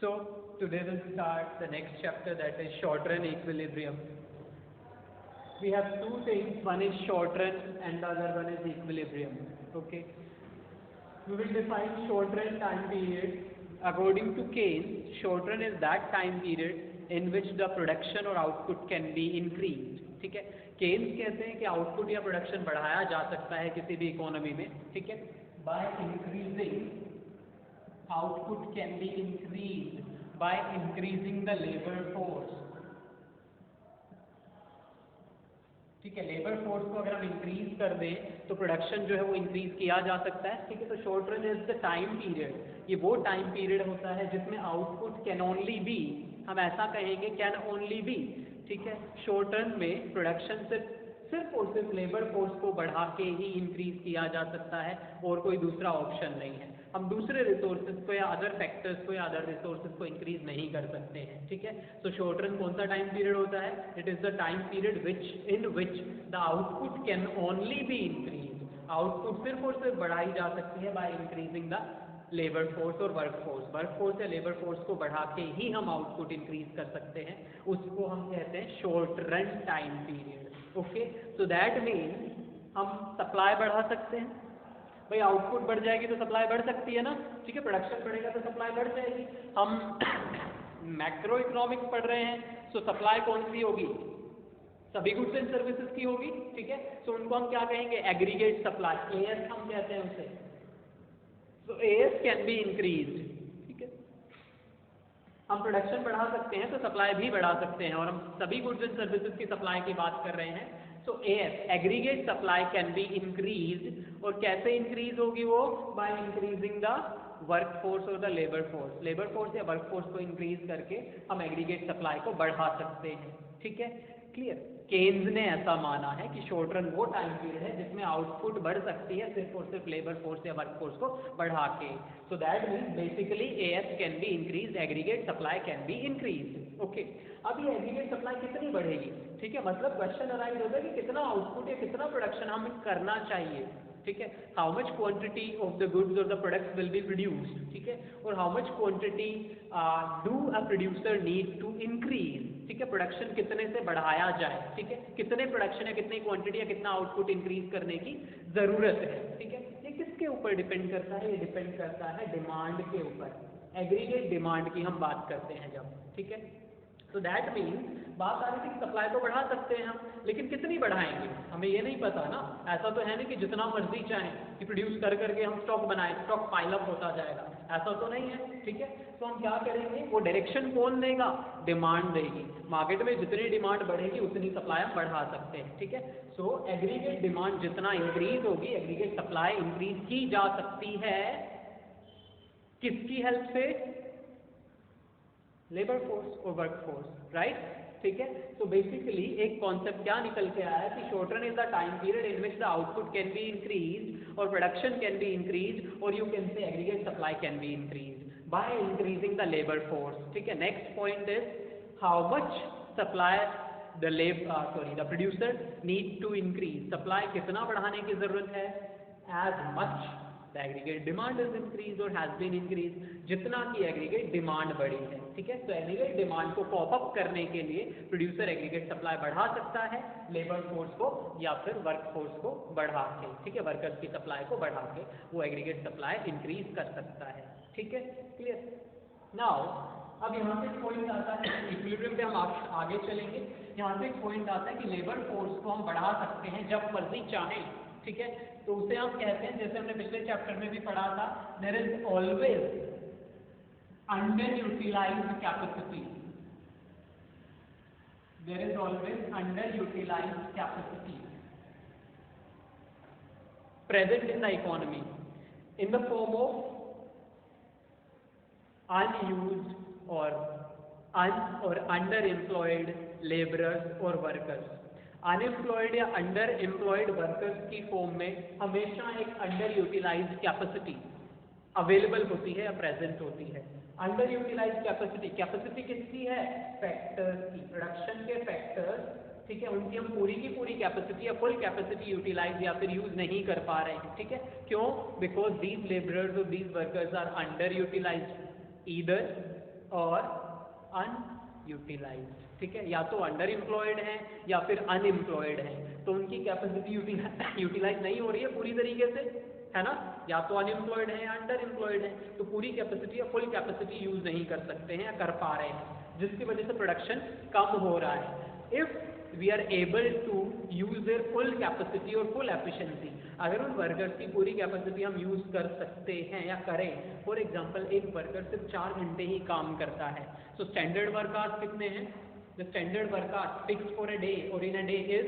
So today we'll start the next chapter, that is short run equilibrium. We have two things, one is short run and the other one is equilibrium. Okay. We will define short run time period. According to Keynes, short run is that time period in which the production or output can be increased. ठीक है, Keynes कहते हैं कि output या production बढ़ाया जा सकता है किसी भी इकोनॉमी में, ठीक है, by increasing output can be increase by increasing the labour force. ठीक है, लेबर फोर्स को अगर हम इंक्रीज कर दें तो प्रोडक्शन जो है वो इंक्रीज किया जा सकता है. ठीक है, तो short run is the time period, ये वो टाइम पीरियड होता है जिसमें आउटपुट कैन ओनली बी, हम ऐसा कहेंगे कैन ओनली बी. ठीक है, शॉर्ट रन में प्रोडक्शन सिर्फ और सिर्फ लेबर फोर्स को बढ़ा के ही इंक्रीज किया जा सकता है और कोई दूसरा ऑप्शन नहीं है. हम दूसरे रिसोर्सेज को या अदर फैक्टर्स को या अदर रिसोर्सेज को इंक्रीज नहीं कर सकते हैं. ठीक है, तो शॉर्ट रन कौन सा टाइम पीरियड होता है? It is the time period in which the output can only be increase. Output सिर्फ और सिर्फ बढ़ाई जा सकती है bye increasing the labour force और वर्क फोर्स. वर्क फोर्स या लेबर फोर्स को बढ़ा के ही हम आउटपुट इंक्रीज कर सकते हैं. उसको हम कहते हैं short run time period. Okay, so that mean हम सप्लाई बढ़ा सकते हैं. भाई आउटपुट बढ़ जाएगी तो सप्लाई बढ़ सकती है ना. ठीक है, प्रोडक्शन बढ़ेगा तो सप्लाई बढ़ जाएगी. हम मैक्रो इकोनॉमिक्स पढ़ रहे हैं, सो सप्लाई कौन सी होगी? सभी गुड्स एंड सर्विसेज की होगी. ठीक है, सो उनको हम क्या कहेंगे? एग्रीगेट सप्लाई, एएस हम कहते हैं उसे. So AS can be increased. ठीक है, हम प्रोडक्शन बढ़ा सकते हैं तो सप्लाई भी बढ़ा सकते हैं, और हम सभी गुड्स एंड सर्विसेज की सप्लाई की बात कर रहे हैं. So AS aggregate supply can be increase, और कैसे इंक्रीज होगी वो? By increasing the work force और the labour force. Labour force या वर्क फोर्स को इंक्रीज करके हम एग्रीगेट सप्लाई को बढ़ा सकते हैं. ठीक है, क्लियर. केन्स ने ऐसा माना है कि शॉर्ट रन वो टाइम पीरियड है जिसमें आउटपुट बढ़ सकती है सिर्फ और सिर्फ लेबर फोर्स या वर्क फोर्स को बढ़ा के. So that means basically as can be increase, aggregate supply can be increase. Okay, अब ये एग्रीगेट सप्लाई कितनी बढ़ेगी? ठीक है, मतलब क्वेश्चन अराइज होता है कि कितना आउटपुट या कितना प्रोडक्शन हमें करना चाहिए. ठीक है, how much quantity of the goods और the products will be produced. ठीक है, और how much quantity do a producer need to increase. ठीक है, प्रोडक्शन कितने से बढ़ाया जाए. ठीक है, कितने प्रोडक्शन या कितनी क्वांटिटी या कितना आउटपुट इंक्रीज करने की जरूरत है. ठीक है, ये किसके ऊपर डिपेंड करता है? ये डिपेंड करता है डिमांड के ऊपर. एग्रीगेट डिमांड की हम बात करते हैं जब. ठीक है, तो दैट मीन्स बात आ रही थी कि सप्लाई तो बढ़ा सकते हैं हम, लेकिन कितनी बढ़ाएंगे हमें ये नहीं पता ना. ऐसा तो है नहीं कि जितना मर्जी चाहें कि प्रोड्यूस कर करके हम स्टॉक बनाएं, स्टॉक पाइल अप होता जाएगा, ऐसा तो नहीं है. ठीक है, तो हम क्या करेंगे? वो डायरेक्शन कौन देगा? डिमांड देगी. मार्केट में जितनी डिमांड बढ़ेगी उतनी सप्लाई हम बढ़ा सकते हैं. ठीक है, सो एग्रीगेट डिमांड जितना इंक्रीज होगी, एग्रीगेट सप्लाई इंक्रीज की जा सकती है. किसकी हेल्प से? लेबर फोर्स और वर्क फोर्स. राइट, ठीक है. तो बेसिकली एक कॉन्सेप्ट क्या निकल के आया कि short run is the time period in which the output can be increase और प्रोडक्शन कैन बी इंक्रीज, और you can say aggregate supply can be increase by increasing the labour force. ठीक है, next point is how much supply the producer need to increase. Supply कितना बढ़ाने की जरूरत है? As much the aggregate demand is increase और has been increase, जितना की एग्रीगेट डिमांड बढ़ी है. ठीक है, तो एग्रीगेट डिमांड को पॉप अप करने के लिए प्रोड्यूसर एग्रीगेट सप्लाई बढ़ा सकता है लेबर फोर्स को या फिर वर्क फोर्स को बढ़ा के. ठीक है, वर्कर्स की सप्लाई को बढ़ा के वो एग्रीगेट सप्लाई इंक्रीज कर सकता है. ठीक है, क्लियर. नाउ अब यहाँ से पॉइंट आता है, इक्विलिब्रियम पे हम आगे चलेंगे. यहाँ से एक पॉइंट आता है कि लेबर फोर्स को हम बढ़ा सकते हैं जब मर्जी चाहें. ठीक है, तो उसे हम कहते हैं, जैसे हमने पिछले चैप्टर में भी पढ़ा था, there is always underutilized capacity. There is always underutilized capacity present in the economy in the form of unused or underemployed laborers or workers. Unemployed या अंडर एम्प्लॉयड वर्कर्स की फॉर्म में हमेशा एक अंडर यूटिलाइज्ड कैपेसिटी अवेलेबल होती है या present होती है. अंडर यूटिलाइज कैपेसिटी किसकी है? फैक्टर्स की, प्रोडक्शन के फैक्टर्स. ठीक है, उनकी हम पूरी की पूरी कैपेसिटी या फुल कैपेसिटी यूटिलाइज या फिर यूज नहीं कर पा रहे हैं. ठीक है, क्यों? बिकॉज दीज लेबरर्स और these workers are underutilised either और अनयूटिलाइज्ड, ठीक है, या तो अंडर एम्प्लॉयड है या फिर अनएम्प्लॉयड है, तो उनकी कैपेसिटी यूटिलाइज नहीं हो रही है पूरी तरीके से, है ना, या तो अनएम्प्लॉयड है या अंडर एम्प्लॉयड है, तो पूरी कैपेसिटी या फुल कैपेसिटी यूज नहीं कर सकते हैं या कर पा रहे हैं, जिसकी वजह से प्रोडक्शन कम हो रहा है। If we are able to use their full capacity और फुल एफिशिएंसी, अगर उन वर्कर्स की पूरी कैपेसिटी हम यूज कर सकते हैं या करें, फॉर एग्जांपल एक वर्कर सिर्फ 4 घंटे ही काम करता है, तो स्टैंडर्ड वर्क आवर्स कितने हैं? The standard work hours fix for a day और इन अ डे इज,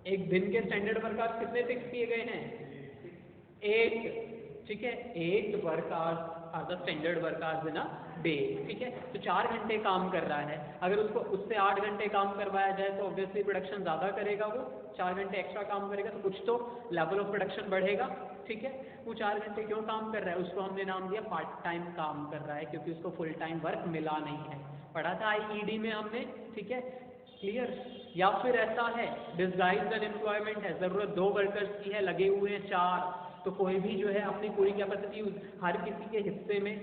एक दिन के स्टैंडर्ड वर्क आवर्स कितने फिक्स किए गए हैं? 8, ठीक है, 8 work hours are the standard work hours in a day, ठीक है, तो 4 घंटे काम कर रहा है, अगर उसको उससे 8 घंटे काम करवाया जाए तो ऑब्वियसली प्रोडक्शन ज़्यादा करेगा, वो 4 घंटे एक्स्ट्रा काम करेगा तो कुछ तो लेवल ऑफ प्रोडक्शन बढ़ेगा, ठीक है। वो 4 घंटे क्यों काम कर रहा है? उसको हमने नाम दिया पार्ट टाइम काम कर रहा है, क्योंकि उसको फुल टाइम वर्क मिला नहीं है, पढ़ा था आईईडी में हमने, ठीक है, क्लियर। या फिर ऐसा है डिसगाइज्ड अनएम्प्लॉयमेंट है, ज़रूरत 2 वर्कर्स की है, लगे हुए हैं 4, तो कोई भी जो है अपनी पूरी कैपेसिटी, हर किसी के हिस्से में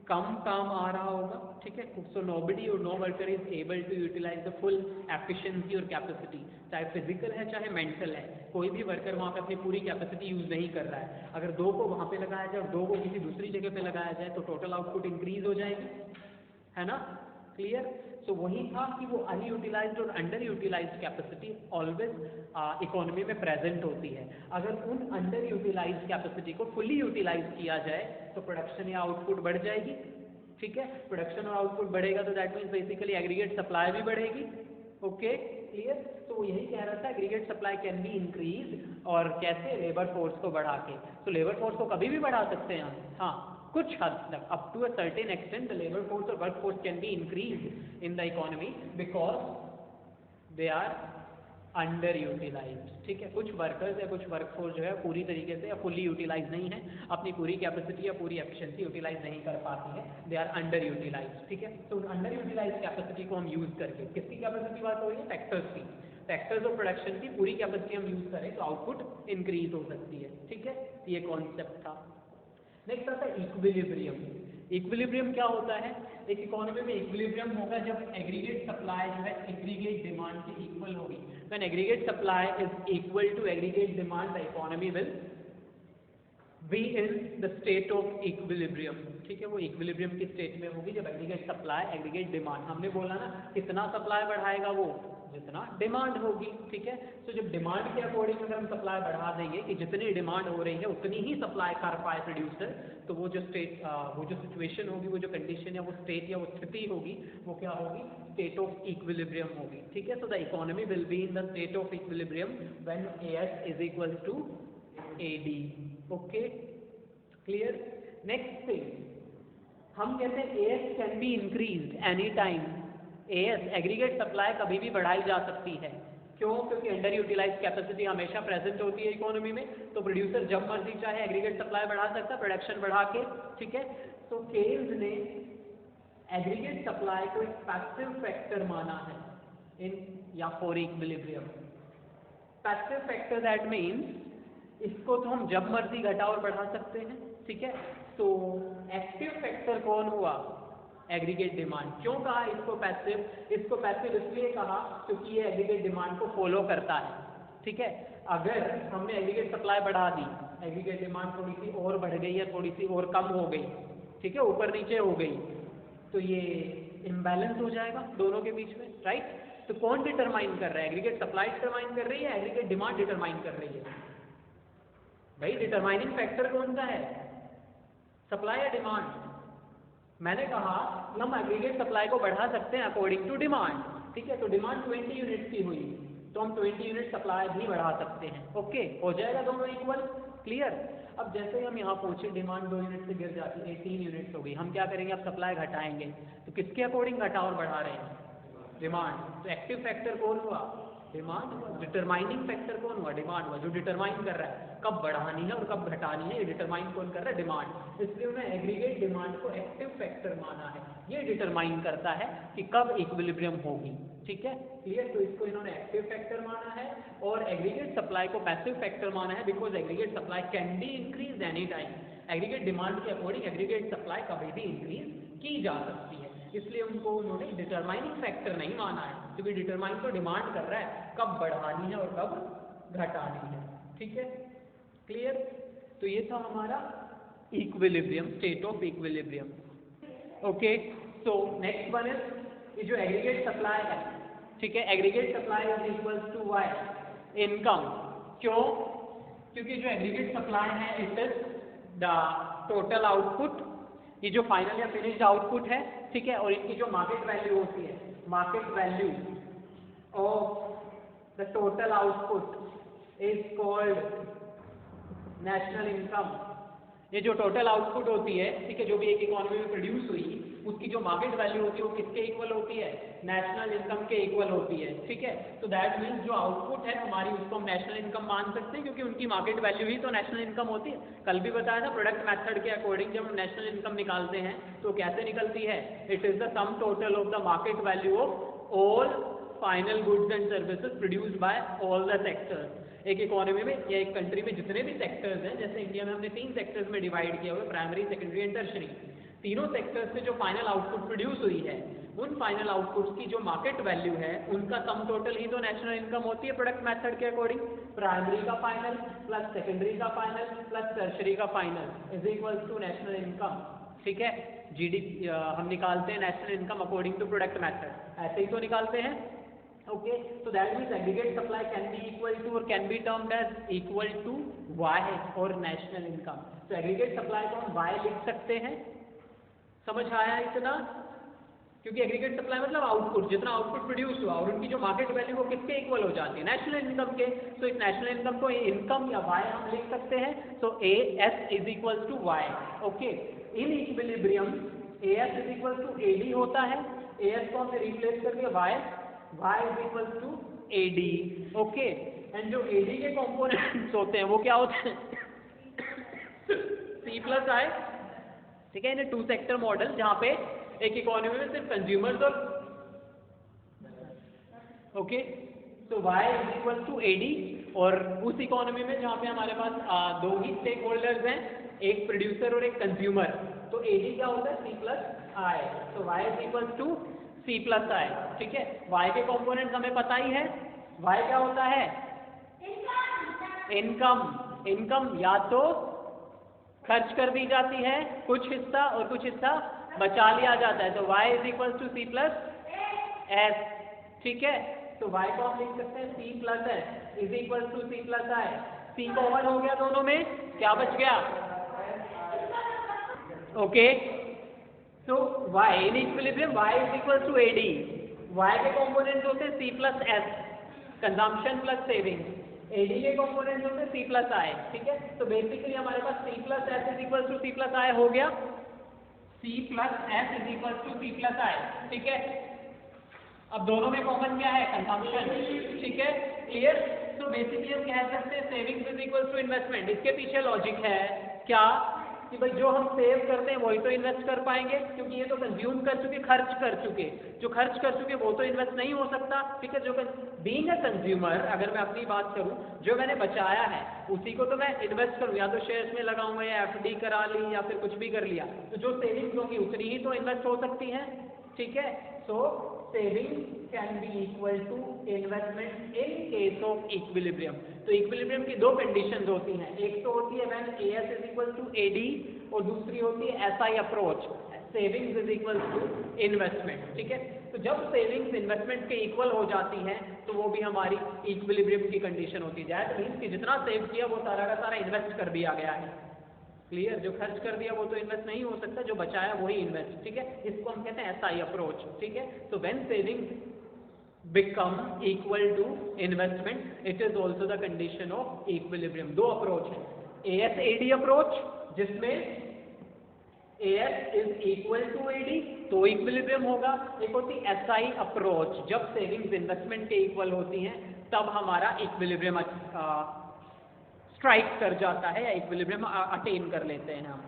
कम काम आ रहा होगा, ठीक है, सो नोबडी और no worker is able to utilize the full efficiency और कैपेसिटी, चाहे फिजिकल है चाहे मेंटल है, कोई भी वर्कर वहाँ पे अपनी पूरी कैपेसिटी यूज नहीं कर रहा है। अगर 2 को वहाँ पे लगाया जाए और 2 को किसी दूसरी जगह पे लगाया जाए तो टोटल आउटपुट इंक्रीज हो जाएगी, है ना, क्लियर। सो वही था कि वो अनयूटिलाइज्ड और underutilized capacity always economy में प्रेजेंट होती है। अगर उन अंडर यूटिलाइज्ड कैपेसिटी को फुली यूटिलाइज किया जाए तो प्रोडक्शन या आउटपुट बढ़ जाएगी, ठीक है, प्रोडक्शन और आउटपुट बढ़ेगा तो that means basically aggregate supply भी बढ़ेगी, ओके, क्लियर। तो यही कह रहा था aggregate supply can be increase, और कैसे? लेबर फोर्स को बढ़ा के। तो लेबर फोर्स को कभी भी बढ़ा सकते हैं हम, हाँ, कुछ हद तक, up to a certain extent the labour force और work force can be increase in the economy because they are underutilised, ठीक है, कुछ वर्कर्स या कुछ वर्कफोर्स जो है पूरी तरीके से या फुल्ली यूटिलाइज नहीं है, अपनी पूरी कैपेसिटी या पूरी एफिशिएंसी यूटिलाइज नहीं कर पाती है, दे आर अंडर यूटिलाइज्ड, ठीक है। तो अंडर यूटिलाइज कैपेसिटी को हम यूज करके, किसकी कैपेसिटी बात हो रही है? फैक्टर्स की, फैक्टर्स ऑफ प्रोडक्शन की पूरी कैपेसिटी हम यूज करें तो आउटपुट इंक्रीज हो सकती है, ठीक है, ये कॉन्सेप्ट था। नेक्स्ट आता है इक्विलिब्रियम। इक्विलिब्रियम क्या होता है? एक इकोनॉमी में इक्विलिब्रियम होगा जब एग्रीगेट सप्लाई जो है एग्रीगेट डिमांड के इक्वल होगी। When aggregate supply is equal to aggregate demand the economy will be in the state of equilibrium, ठीक है, वो इक्विलिब्रियम की स्टेट में होगी जब एग्रीगेट सप्लाई एग्रीगेट डिमांड, हमने बोला ना कितना सप्लाई बढ़ाएगा वो, जितना डिमांड होगी, ठीक है। तो जब डिमांड के अकॉर्डिंग अगर हम सप्लाई बढ़ा देंगे कि जितनी डिमांड हो रही है उतनी ही सप्लाई कर पाए प्रोड्यूसर, तो वो जो स्टेट, वो जो सिचुएशन होगी, वो जो कंडीशन या वो स्टेट या वो स्थिति होगी, वो क्या होगी? स्टेट ऑफ इक्विलिब्रियम होगी, ठीक है। So the economy will be in the state of equilibrium when AS is equal to AD, okay, clear. Next thing हम कहते हैं AS can be increased any time. AS aggregate supply कभी भी बढ़ाई जा सकती है, क्यों? क्योंकि अंडर यूटिलाइज कैपेसिटी हमेशा प्रेजेंट होती है इकोनॉमी में, तो प्रोड्यूसर जब मर्जी चाहे एग्रीगेट सप्लाई बढ़ा सकता है, प्रोडक्शन बढ़ा के, ठीक है। तो केन्स ने एग्रीगेट सप्लाई को एक पैसिव फैक्टर माना है इन या for equilibrium. Passive factor that means इसको तो हम जब मर्जी घटा और बढ़ा सकते हैं, ठीक है। तो एक्टिव फैक्टर कौन हुआ? Aggregate demand. क्यों कहा इसको पैसिव? इसको पैसिव इसलिए कहा क्योंकि ये एग्रीगेट डिमांड को फॉलो करता है, ठीक है। अगर हमने एग्रीगेट सप्लाई बढ़ा दी, एग्रीगेट डिमांड थोड़ी सी और बढ़ गई या थोड़ी सी और कम हो गई, ठीक है, ऊपर नीचे हो गई, तो ये इम्बैलेंस हो जाएगा दोनों के बीच में, राइट। तो कौन डिटरमाइन कर रहा है? एग्रीगेट सप्लाई डिटरमाइन कर रही है, एग्रीगेट डिमांड डिटरमाइन कर रही है? भाई डिटरमाइनिंग फैक्टर कौन सा है? सप्लाई या डिमांड? मैंने कहा कि हम एग्रीगेट सप्लाई को बढ़ा सकते हैं अकॉर्डिंग टू डिमांड, ठीक है। तो डिमांड 20 यूनिट्स की हुई तो हम 20 यूनिट सप्लाई भी बढ़ा सकते हैं, ओके, हो जाएगा दोनों इक्वल, क्लियर। अब जैसे हम यहाँ पहुंचे, डिमांड 2 यूनिट से गिर जाती है, 18 यूनिट्स हो गई, हम क्या करेंगे? अब सप्लाई घटाएंगे, तो किसके अकॉर्डिंग घटा और बढ़ा रहे हैं? डिमांड। तो एक्टिव फैक्टर कौन हुआ? डिमांड। डिटरमाइनिंग फैक्टर कौन हुआ? डिमांड हुआ, जो डिटरमाइन कर रहा है कब बढ़ानी है और कब घटानी है, ये डिटरमाइन कौन कर रहा है? डिमांड। इसलिए उन्हें एग्रीगेट डिमांड को एक्टिव फैक्टर माना है, ये डिटरमाइन करता है कि कब इक्विलिब्रियम होगी, ठीक है, क्लियर। तो इसको इन्होंने एक्टिव फैक्टर माना है और एग्रीगेट सप्लाई को पैसिव फैक्टर माना है, because aggregate supply can be increase any time. Aggregate demand के अकॉर्डिंग एग्रीगेट सप्लाई कभी भी इंक्रीज की जा सकती है, इसलिए उनको उन्होंने डिटरमाइनिंग फैक्टर नहीं माना है, क्योंकि डिटरमाइन तो डिमांड कर रहा है कब बढ़ानी है और कब घटानी है। ठीक है, क्लियर। तो ये था हमारा equilibrium, state of equilibrium. Okay, so next one is ये जो एग्रीगेट सप्लाई है, ठीक है, aggregate supply is equals to Y income. क्यों? क्योंकि जो एग्रीगेट सप्लाई है it is the total output, ये जो फाइनल या फिनिश्ड आउटपुट है, ठीक है, और इनकी जो मार्केट वैल्यू होती है, market value of the total output is called national income. ये जो टोटल आउटपुट होती है, ठीक है, जो भी एक इकोनॉमी में प्रोड्यूस हुई, उसकी जो मार्केट वैल्यू होती है वो किसके इक्वल होती है? नेशनल इनकम के इक्वल होती है। ठीक है, तो दैट मीन्स जो आउटपुट है हमारी उसको हम नेशनल इनकम मान सकते हैं, क्योंकि उनकी मार्केट वैल्यू ही तो नेशनल इनकम होती है। कल भी बताया था प्रोडक्ट मेथड के अकॉर्डिंग जब हम नेशनल इनकम निकालते हैं तो कैसे निकलती है? It is the sum total of the market value of all final goods and services produced by all the sectors. एक इकोनॉमी में या एक कंट्री में जितने भी सेक्टर्स हैं, जैसे इंडिया में हमने 3 सेक्टर्स में डिवाइड किया हुआ है, प्राइमरी, सेकेंडरी एंड टर्शरी। तीनों सेक्टर्स से जो फाइनल आउटपुट प्रोड्यूस हुई है, उन फाइनल आउटपुट्स की जो मार्केट वैल्यू है उनका सम टोटल ही तो नेशनल इनकम होती है प्रोडक्ट मेथड के अकॉर्डिंग। प्राइमरी का फाइनल प्लस सेकेंडरी का फाइनल प्लस टर्शरी का final is equal to national income. ठीक है, जीडीपी हम निकालते हैं national income according to product method, ऐसे ही तो निकालते हैं। Okay, so that means aggregate supply can be equal to or can be termed as equal to Y और national income. तो aggregate supply को हम Y लिख सकते हैं। समझ आया इतना? क्योंकि aggregate supply मतलब आउटपुट, जितना आउटपुट प्रोड्यूस हुआ और उनकी जो मार्केट वैल्यू वो किसके इक्वल हो जाती है? नेशनल इनकम के। तो इस नेशनल इनकम को इनकम या Y हम लिख सकते हैं। तो AS is equal to Y। Okay, in equilibrium AS is equal to AD होता है। AS को हमने रिप्लेस कर दिया Y is equal to AD। Okay, and जो AD के कंपोनेंट्स होते हैं वो क्या होते हैं? C plus I। ठीक है, इन 2 सेक्टर मॉडल जहां पे एक इकोनॉमी में सिर्फ कंज्यूमर्स और ओके, तो Y is equal to AD, और उस इकोनॉमी में जहां पे हमारे पास 2 ही स्टेक होल्डर्स हैं, एक प्रोड्यूसर और एक कंज्यूमर, तो AD क्या होता है? C plus I। तो Y is equal to C plus I। ठीक है, Y के कंपोनेंट्स हमें पता ही है। Y क्या होता है? इनकम। इनकम या तो खर्च कर दी जाती है कुछ हिस्सा और कुछ हिस्सा बचा लिया जाता है, तो Y is equal to C plus S। ठीक है, तो Y को हम लिख सकते हैं C plus S is equal to C plus I। C common हो गया दोनों में, क्या बच गया? ओके, तो Y in equilibrium Y is equal to AD। Y के कंपोनेंट्स होते हैं C plus S, consumption plus saving. AD के कंपोनेंट्स होते हैं C प्लस I। ठीक है, तो बेसिकली हमारे पास C plus S is equal to C plus I हो गया। C plus S is equal to C plus I। ठीक है, अब दोनों में कॉमन क्या है? कंजम्पशन। ठीक है, क्लियर। तो बेसिकली हम कह सकते हैं savings is equal to investment. इसके पीछे लॉजिक है क्या कि भाई जो हम सेव करते हैं वही तो इन्वेस्ट कर पाएंगे, क्योंकि ये तो कंज्यूम कर चुके, खर्च कर चुके। जो खर्च कर चुके वो तो इन्वेस्ट नहीं हो सकता। ठीक है, जो बीइंग अ कंज्यूमर, अगर मैं अपनी बात करूं, जो मैंने बचाया है उसी को तो मैं इन्वेस्ट करूं, या तो शेयर्स में लगाऊंगा या FD करा ली या फिर कुछ भी कर लिया, तो जो सेविंग्स होगी उतनी ही तो इन्वेस्ट हो सकती है। ठीक है, so saving can be equal to investment in case of equilibrium. तो इक्विलिब्रियम की 2 कंडीशंस होती हैं, एक तो होती है when AS is equal to AD और दूसरी होती है SI approach, savings is equal to investment. ठीक है, तो जब सेविंग्स इन्वेस्टमेंट के इक्वल हो जाती हैं तो वो भी हमारी इक्विलिब्रियम की कंडीशन होती है। दैट मीन्स कि जितना सेव किया वो सारा का सारा इन्वेस्ट कर दिया गया है। क्लियर, जो खर्च कर दिया वो तो इन्वेस्ट नहीं हो सकता, जो बचाया वही इन्वेस्ट। ठीक है, इसको हम कहते हैं SI अप्रोच। ठीक है, तो when savings become equal to investment, it is also the condition of equilibrium। 2 approach है, AS-AD अप्रोच जिसमें AS is equal to AD तो इक्विलिब्रियम होगा। एक होती SI अप्रोच, जब सेविंग्स इन्वेस्टमेंट के इक्वल होती हैं तब हमारा इक्विलिब्रियम स्ट्राइक कर जाता है या इक्विलिब्रियम अटेन कर लेते हैं हम।